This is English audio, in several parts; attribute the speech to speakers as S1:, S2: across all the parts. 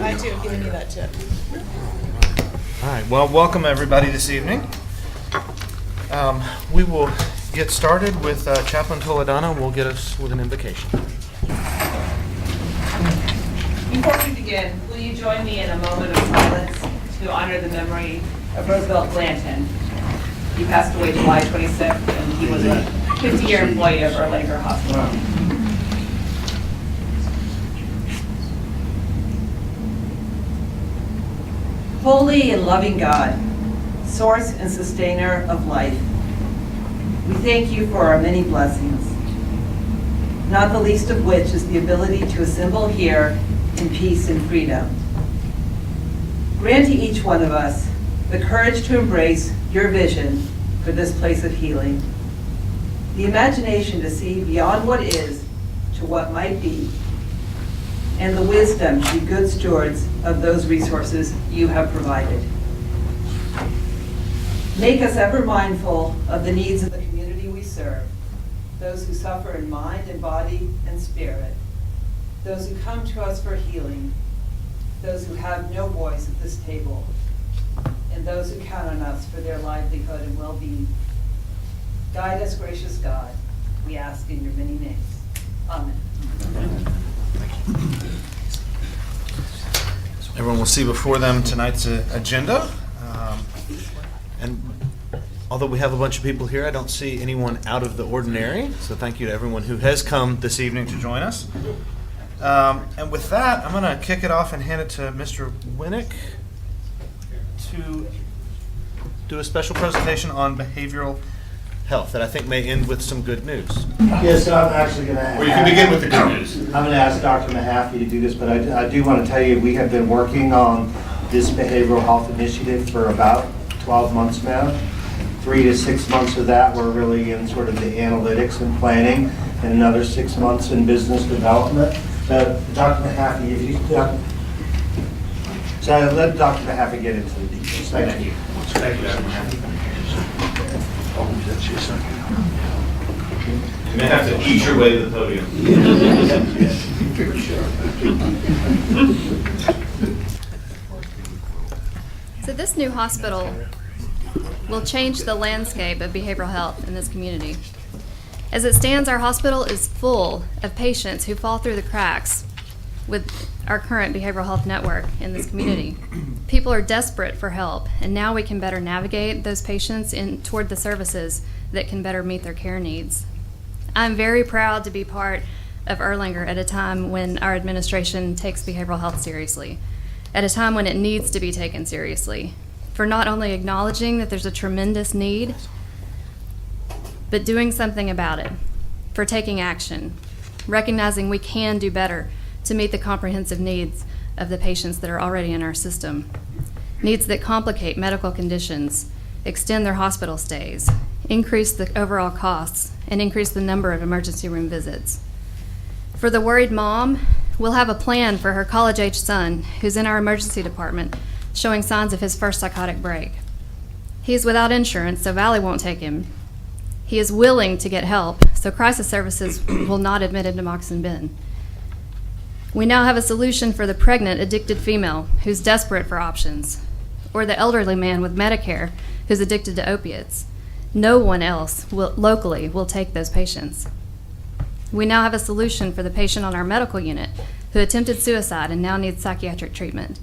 S1: I too, giving me that tip.
S2: All right, well, welcome everybody this evening. We will get started with Chaplain Toledano will get us with an invocation.
S3: Before we begin, will you join me in a moment of silence to honor the memory of Roosevelt Blanton? He passed away July 26th, and he was a 50-year employee of Erlanger Hospital. Holy and loving God, source and sustainer of life, we thank you for our many blessings, not the least of which is the ability to assemble here in peace and freedom. Grant to each one of us the courage to embrace your vision for this place of healing, the imagination to see beyond what is to what might be, and the wisdom to be good stewards of those resources you have provided. Make us ever mindful of the needs of the community we serve, those who suffer in mind and body and spirit, those who come to us for healing, those who have no voice at this table, and those who count on us for their livelihood and well-being. Guide us, gracious God, we ask in your many names. Amen.
S2: Everyone will see before them tonight's agenda. And although we have a bunch of people here, I don't see anyone out of the ordinary. So thank you to everyone who has come this evening to join us. And with that, I'm going to kick it off and hand it to Mr. Winnick to do a special presentation on behavioral health that I think may end with some good news.
S4: Yes, so I'm actually going to ask.
S2: Or you can begin with the good news.
S4: I'm going to ask Dr. Mahaffey to do this, but I do want to tell you we have been working on this behavioral health initiative for about 12 months now. 3 to 6 months of that were really in sort of the analytics and planning, and another 6 months in business development. Dr. Mahaffey, if you so let Dr. Mahaffey get into the details. Thank you.
S2: Thank you, Dr. Mahaffey. You may have to eat your way to the podium.
S5: So this new hospital will change the landscape of behavioral health in this community. As it stands, our hospital is full of patients who fall through the cracks with our current behavioral health network in this community. People are desperate for help, and now we can better navigate those patients toward the services that can better meet their care needs. I'm very proud to be part of Erlanger at a time when our administration takes behavioral health seriously, at a time when it needs to be taken seriously, for not only acknowledging that there's a tremendous need, but doing something about it, for taking action, recognizing we can do better to meet the comprehensive needs of the patients that are already in our system, needs that complicate medical conditions, extend their hospital stays, increase the overall costs, and increase the number of emergency room visits. For the worried mom, we'll have a plan for her college-age son who's in our emergency department showing signs of his first psychotic break. He's without insurance, so Valley won't take him. He is willing to get help, so crisis services will not admit him to Moxon Bend. We now have a solution for the pregnant, addicted female who's desperate for options, or the elderly man with Medicare who's addicted to opiates. No one else locally will take those patients. We now have a solution for the patient on our medical unit who attempted suicide and now needs psychiatric treatment.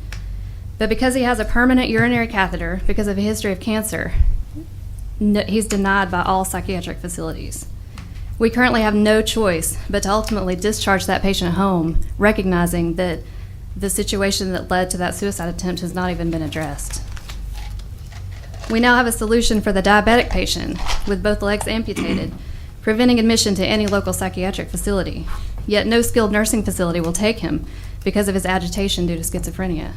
S5: But because he has a permanent urinary catheter because of a history of cancer, he's denied by all psychiatric facilities. We currently have no choice but to ultimately discharge that patient home, recognizing that the situation that led to that suicide attempt has not even been addressed. We now have a solution for the diabetic patient with both legs amputated, preventing admission to any local psychiatric facility, yet no skilled nursing facility will take him because of his agitation due to schizophrenia.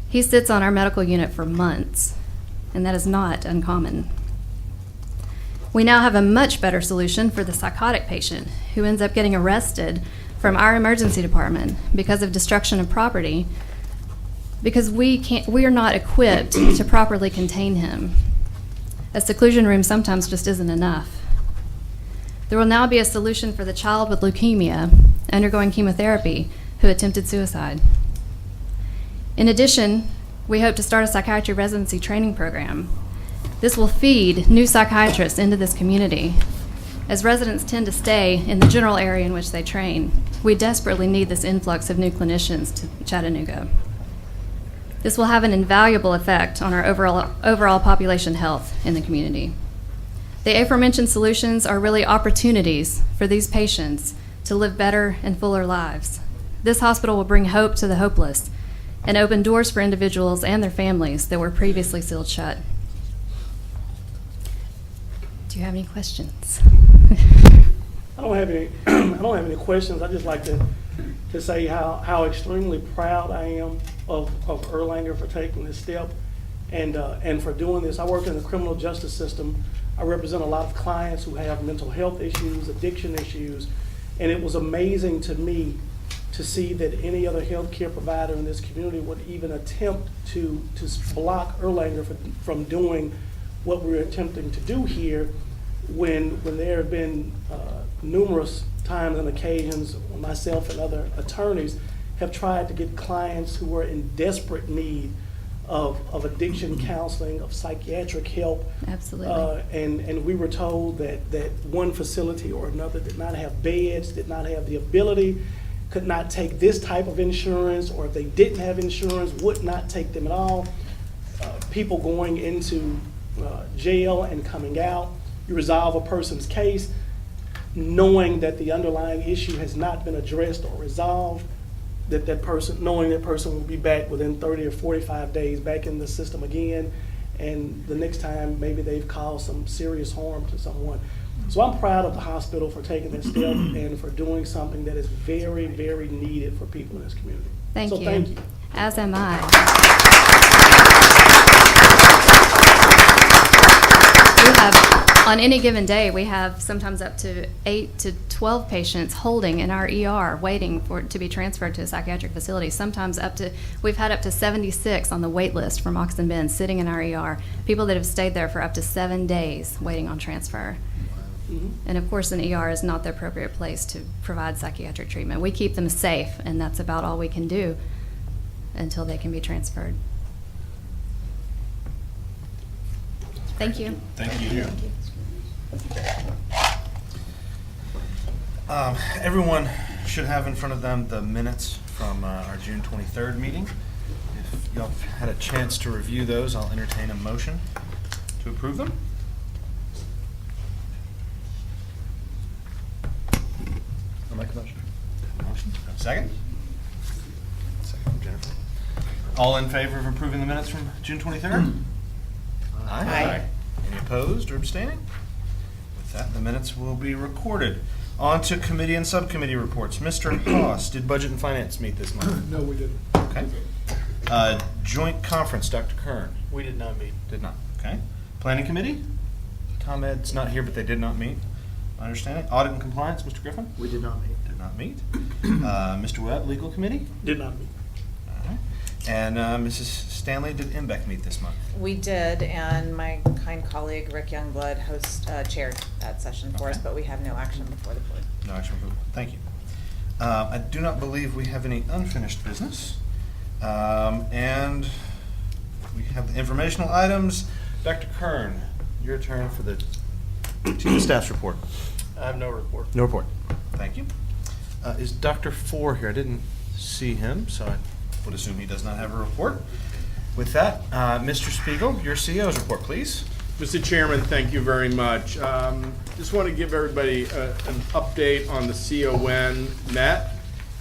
S5: He sits on our medical unit for months, and that is not uncommon. We now have a much better solution for the psychotic patient who ends up getting arrested from our emergency department because of destruction of property, because we are not equipped to properly contain him. A seclusion room sometimes just isn't enough. There will now be a solution for the child with leukemia undergoing chemotherapy who attempted suicide. In addition, we hope to start a psychiatry residency training program. This will feed new psychiatrists into this community. As residents tend to stay in the general area in which they train, we desperately need this influx of new clinicians to Chattanooga. This will have an invaluable effect on our overall population health in the community. The aforementioned solutions are really opportunities for these patients to live better and fuller lives. This hospital will bring hope to the hopeless and open doors for individuals and their families that were previously sealed shut. Do you have any questions?
S1: I don't have any. I don't have any questions. I just like to say how extremely proud I am of Erlanger for taking this step and for doing this. I work in the criminal justice system. I represent a lot of clients who have mental health issues, addiction issues, and it was amazing to me to see that any other healthcare provider in this community would even attempt to block Erlanger from doing what we're attempting to do here, when there have been numerous times and occasions when myself and other attorneys have tried to get clients who were in desperate need of addiction counseling, of psychiatric help.
S5: Absolutely.
S1: And we were told that one facility or another did not have beds, did not have the ability, could not take this type of insurance, or if they didn't have insurance, would not take them at all. People going into jail and coming out. You resolve a person's case knowing that the underlying issue has not been addressed or resolved, knowing that person will be back within 30 or 45 days back in the system again, and the next time maybe they've caused some serious harm to someone. So I'm proud of the hospital for taking that step and for doing something that is very, very needed for people in this community.
S5: Thank you.
S1: Thank you.
S5: As am I. We have, on any given day, we have sometimes up to 8 to 12 patients holding in our ER, waiting to be transferred to a psychiatric facility. Sometimes we've had up to 76 on the wait list for Moxon Bend sitting in our ER, people that have stayed there for up to 7 days waiting on transfer. And of course, an ER is not the appropriate place to provide psychiatric treatment. We keep them safe, and that's about all we can do until they can be transferred. Thank you.
S2: Thank you. Everyone should have in front of them the minutes from our June 23rd meeting. If y'all have had a chance to review those, I'll entertain a motion to approve them. I'll make a motion. Motion. Second? Second, Jennifer. All in favor of approving the minutes from June 23rd? Aye. Any opposed or abstaining? With that, the minutes will be recorded. On to committee and subcommittee reports. Mr. Haas, did Budget and Finance meet this month?
S6: No, we didn't.
S2: Okay. Joint conference, Dr. Kern?
S6: We did not meet.
S2: Did not. Okay. Planning committee? Tom Ed's not here, but they did not meet. My understanding. Audit and compliance, Mr. Griffin?
S6: We did not meet.
S2: Did not meet. Mr. Webb, legal committee?
S1: Did not meet.
S2: All right. And Mrs. Stanley, did MBEC meet this month?
S7: We did, and my kind colleague Rick Youngblood chaired that session for us,
S2: Okay.
S7: but we have no action before the board.
S2: No action removed. Thank you. I do not believe we have any unfinished business. And we have the informational items. Dr. Kern, your turn for the chief of staff's report.
S6: I have no report.
S2: No report. Thank you. Is Dr. Four here? I didn't see him, so I would assume he does not have a report. With that, Mr. Spiegel, your CEO's report, please.
S8: Mr. Chairman, thank you very much. Just want to give everybody an update on the CON met.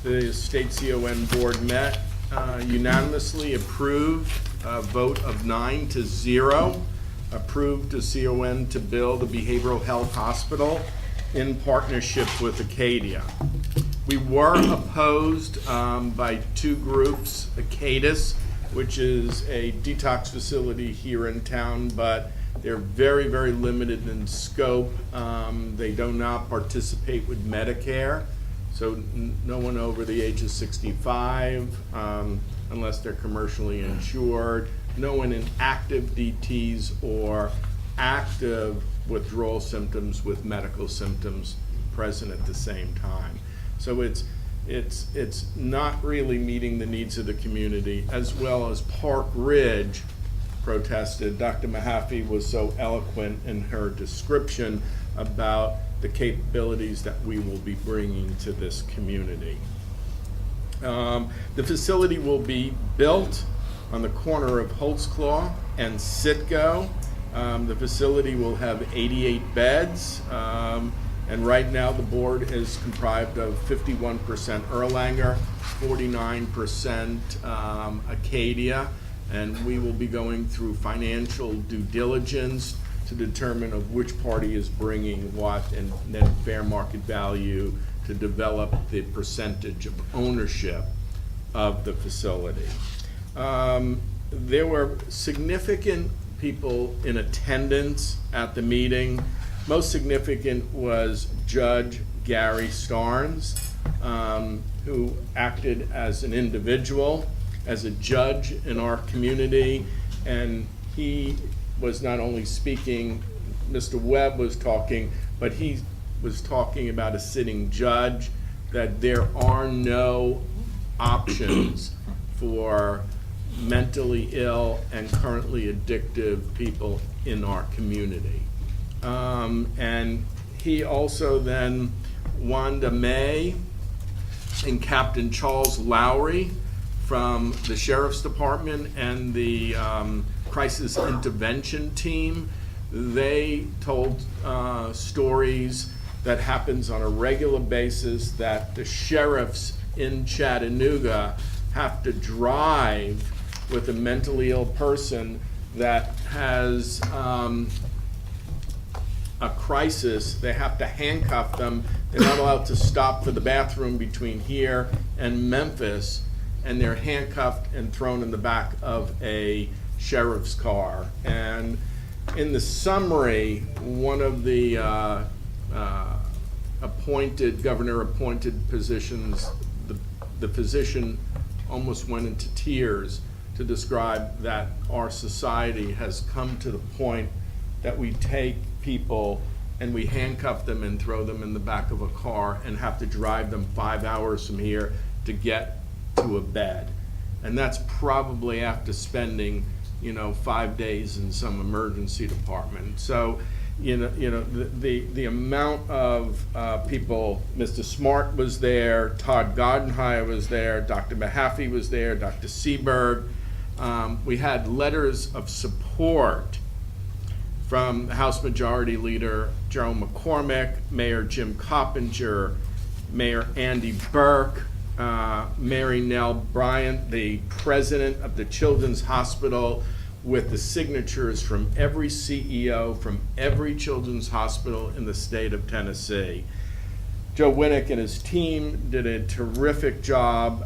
S8: The state CON board met, unanimously approved, a vote of 9-0, approved the CON to build a behavioral health hospital in partnership with Acadia. We were opposed by two groups, Acatus, which is a detox facility here in town, but they're very, very limited in scope. They do not participate with Medicare, so no one over the age of 65, unless they're commercially insured, no one in active DTs or active withdrawal symptoms with medical symptoms present at the same time. So it's it's not really meeting the needs of the community, as well as Park Ridge protested. Dr. Mahaffey was so eloquent in her description about the capabilities that we will be bringing to this community. The facility will be built on the corner of Holtzclaw and Sitco. The facility will have 88 beds, and right now the board is comprised of 51% Erlanger, 49% Acadia, and we will be going through financial due diligence to determine of which party is bringing what, and then fair market value to develop the percentage of ownership of the facility. There were significant people in attendance at the meeting. Most significant was Judge Gary Starnes, who acted as an individual, as a judge in our community, and he was not only speaking, Mr. Webb was talking, but he was talking about a sitting judge, that there are no options for mentally ill and currently addictive people in our community. And he also then, Wanda May and Captain Charles Lowry from the Sheriff's Department and the Crisis Intervention Team, they told stories that happens on a regular basis, that the sheriffs in Chattanooga have to drive with a mentally ill person that has a crisis. They have to handcuff them. They're not allowed to stop for the bathroom between here and Memphis, and they're handcuffed and thrown in the back of a sheriff's car. And in the summary, one of the governor-appointed positions, the physician almost went into tears to describe that our society has come to the point that we take people and we handcuff them and throw them in the back of a car and have to drive them 5 hours from here to get to a bed. And that's probably after spending, 5 days in some emergency department. So, the amount of people, Mr. Smart was there, Todd Gardenhire was there, Dr. Mahaffey was there, Dr. Seberg. We had letters of support from House Majority Leader Joe McCormick, Mayor Jim Coppinger, Mayor Andy Burke, Mary Nell Bryant, the president of the Children's Hospital, with the signatures from every CEO from every children's hospital in the state of Tennessee. Joe Winnick and his team did a terrific job.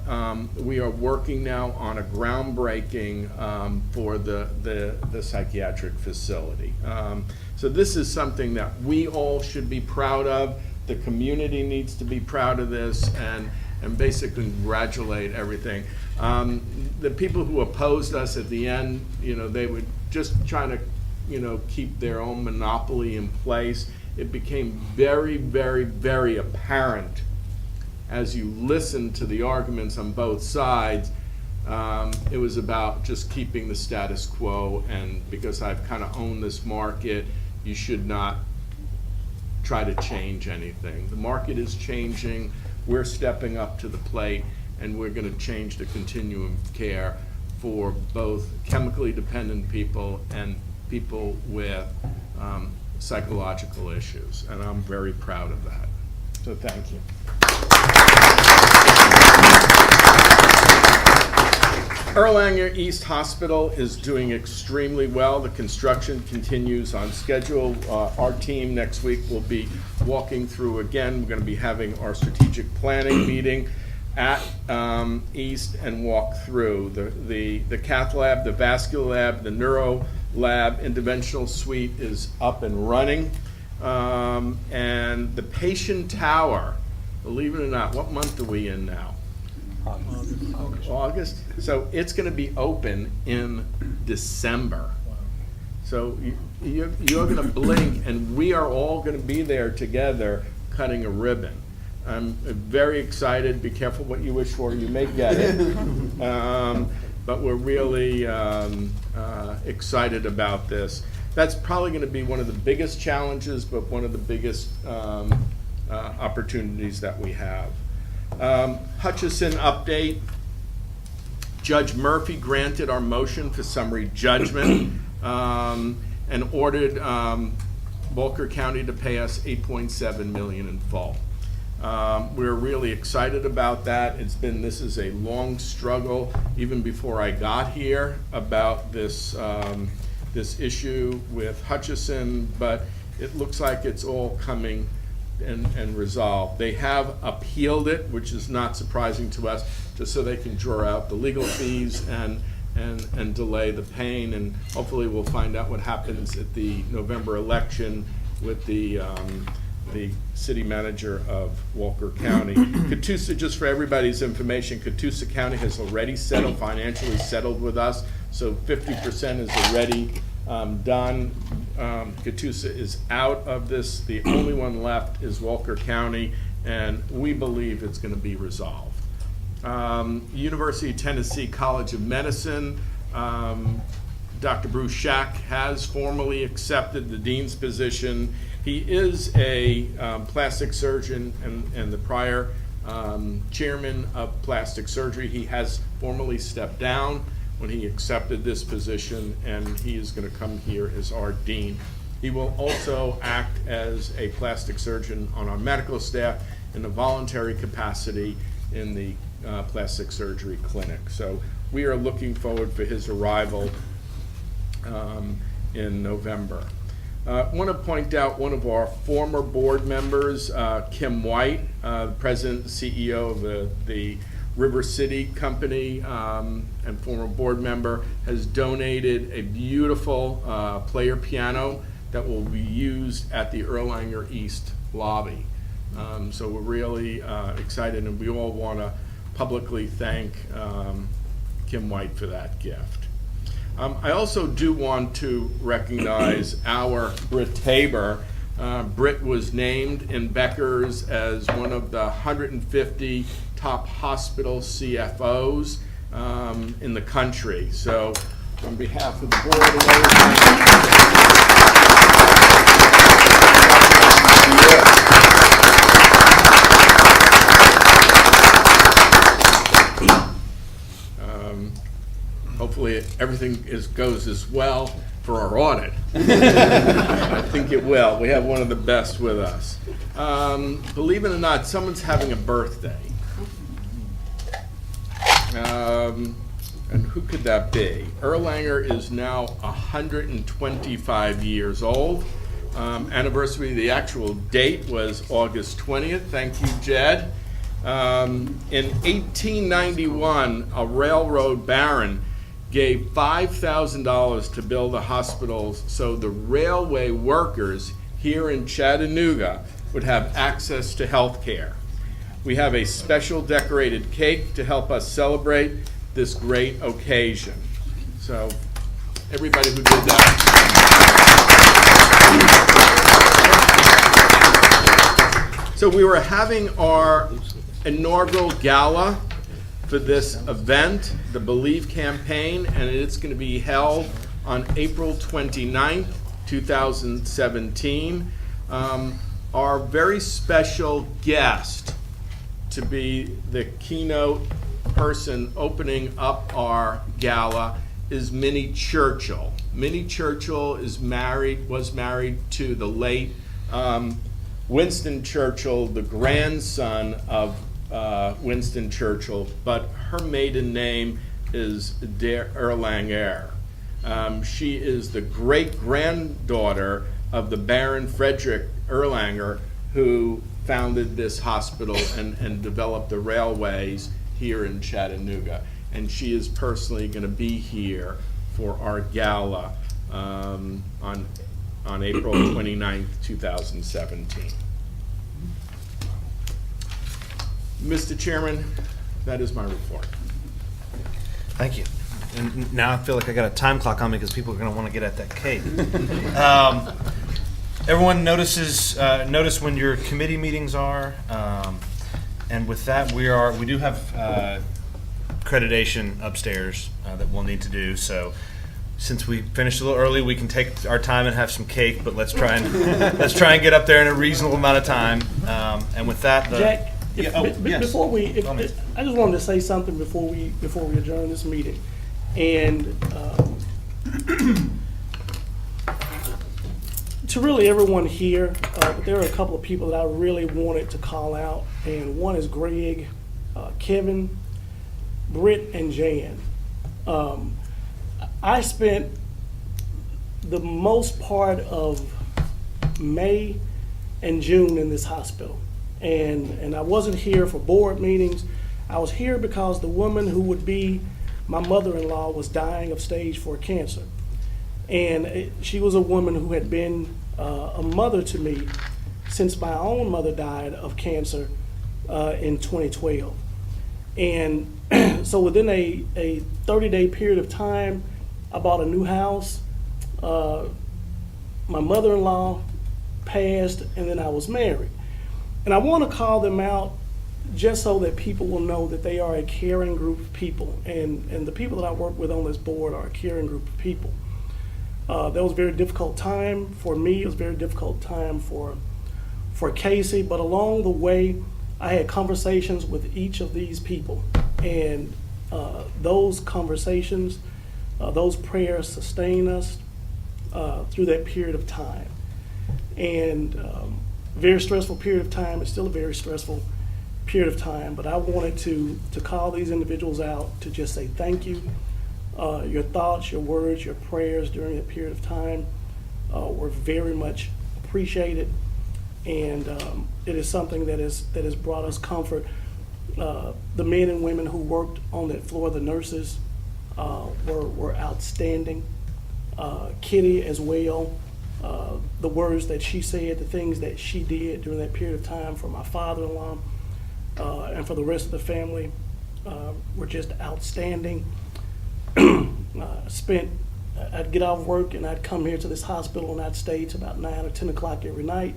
S8: We are working now on a groundbreaking for the psychiatric facility. So this is something that we all should be proud of. The community needs to be proud of this, and basically congratulate everything. The people who opposed us at the end, they were just trying to, keep their own monopoly in place. It became very, very, very apparent as you listened to the arguments on both sides. It was about just keeping the status quo, and because I've kind of owned this market, you should not try to change anything. The market is changing. We're stepping up to the plate, and we're going to change the continuum of care for both chemically dependent people and people with psychological issues, and I'm very proud of that. So thank you. Erlanger East Hospital is doing extremely well. The construction continues on schedule. Our team next week will be walking through again. We're going to be having our strategic planning meeting at East and walk through the cath lab, the vascular lab, the neuro lab, interventional suite is up and running. And the patient tower, believe it or not, what month are we in now? August. So it's going to be open in December. So you're going to blink, and we are all going to be there together cutting a ribbon. I'm very excited. Be careful what you wish for, you may get it. But we're really excited about this. That's probably going to be one of the biggest challenges, but one of the biggest opportunities that we have. Hutchison update. Judge Murphy granted our motion for summary judgment and ordered Walker County to pay us $8.7 million in full. We're really excited about that. This is a long struggle, even before I got here, about this this issue with Hutchison, but it looks like it's all coming and resolved. They have appealed it, which is not surprising to us, just so they can draw out the legal fees and delay the pain, and hopefully we'll find out what happens at the November election with the city manager of Walker County. Catoosa, just for everybody's information, Catoosa County has already settled, financially settled with us, so 50% is already done. Catoosa is out of this. The only one left is Walker County, and we believe it's going to be resolved. University of Tennessee College of Medicine, Dr. Bruce Shack has formally accepted the dean's position. He is a plastic surgeon and the prior chairman of plastic surgery. He has formally stepped down when he accepted this position, and he is going to come here as our dean. He will also act as a plastic surgeon on our medical staff in a voluntary capacity in the plastic surgery clinic. So we are looking forward for his arrival in November. I want to point out one of our former board members, Kim White, the president and CEO of the River City Company, and former board member, has donated a beautiful player piano that will be used at the Erlanger East lobby. So we're really excited, and we all want to publicly thank Kim White for that gift. I also do want to recognize our Britt Tabor. Britt was named in Becker's as one of the 150 top hospital CFOs in the country. So on behalf of the board and hopefully everything goes as well for our audit. I think it will. We have one of the best with us. Believe it or not, someone's having a birthday. And who could that be? Erlanger is now 125 years old. Anniversary, the actual date was August 20th. Thank you, Jed. In 1891, a railroad baron gave $5,000 to build a hospital so the railway workers here in Chattanooga would have access to health care. We have a special decorated cake to help us celebrate this great occasion. So everybody who did that. So we were having our inaugural gala for this event, the Believe campaign, and it's going to be held on April 29th, 2017. Our very special guest to be the keynote person opening up our gala is Minnie Churchill. Minnie Churchill was married to the late Winston Churchill, the grandson of Winston Churchill, but her maiden name is Der Erlanger. She is the great-granddaughter of the Baron Frederick Erlanger, who founded this hospital and developed the railways here in Chattanooga. And she is personally going to be here for our gala on April 29th, 2017. Mr. Chairman, that is my report.
S2: Thank you. And now I feel like I got a time clock on me because people are going to want to get at that cake. Everyone notice when your committee meetings are. And with that, we do have accreditation upstairs that we'll need to do. So since we finished a little early, we can take our time and have some cake. But let's try and get up there in a reasonable amount of time. And with that,
S1: Jack,
S2: yes.
S1: before we,
S2: Go ahead.
S1: I just wanted to say something before we adjourn this meeting. And to really everyone here, but there are a couple of people that I really wanted to call out. And one is Greg, Kevin, Britt, and Jan. I spent the most part of May and June in this hospital. And I wasn't here for board meetings. I was here because the woman who would be my mother-in-law was dying of stage 4 cancer. And she was a woman who had been a mother to me since my own mother died of cancer in 2012. And so within a 30-day period of time, I bought a new house. My mother-in-law passed, and then I was married. And I want to call them out just so that people will know that they are a caring group of people. And the people that I work with on this board are a caring group of people. That was a very difficult time for me. It was a very difficult time for Casey. But along the way, I had conversations with each of these people. And those conversations, those prayers sustain us through that period of time. And very stressful period of time. It's still a very stressful period of time. But I wanted to call these individuals out to just say thank you. Your thoughts, your words, your prayers during that period of time were very much appreciated. And it is something that has brought us comfort. The men and women who worked on that floor, the nurses, were outstanding. Kitty as well, the words that she said, the things that she did during that period of time for my father-in-law and for the rest of the family were just outstanding. I'd get off work and I'd come here to this hospital and I'd stay till about 9 or 10 o'clock every night.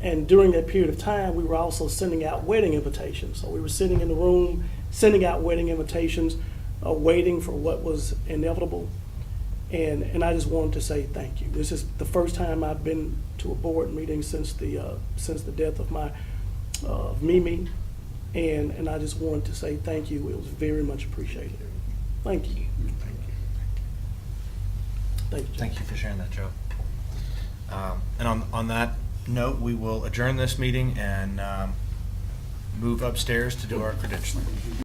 S1: And during that period of time, we were also sending out wedding invitations. So we were sitting in the room, sending out wedding invitations, waiting for what was inevitable. And I just wanted to say thank you. This is the first time I've been to a board meeting since the death of Mimi. And I just wanted to say thank you. It was very much appreciated. Thank you. Thank you.
S2: Thank you for sharing that, Joe. And on that note, we will adjourn this meeting and move upstairs to do our credentialing.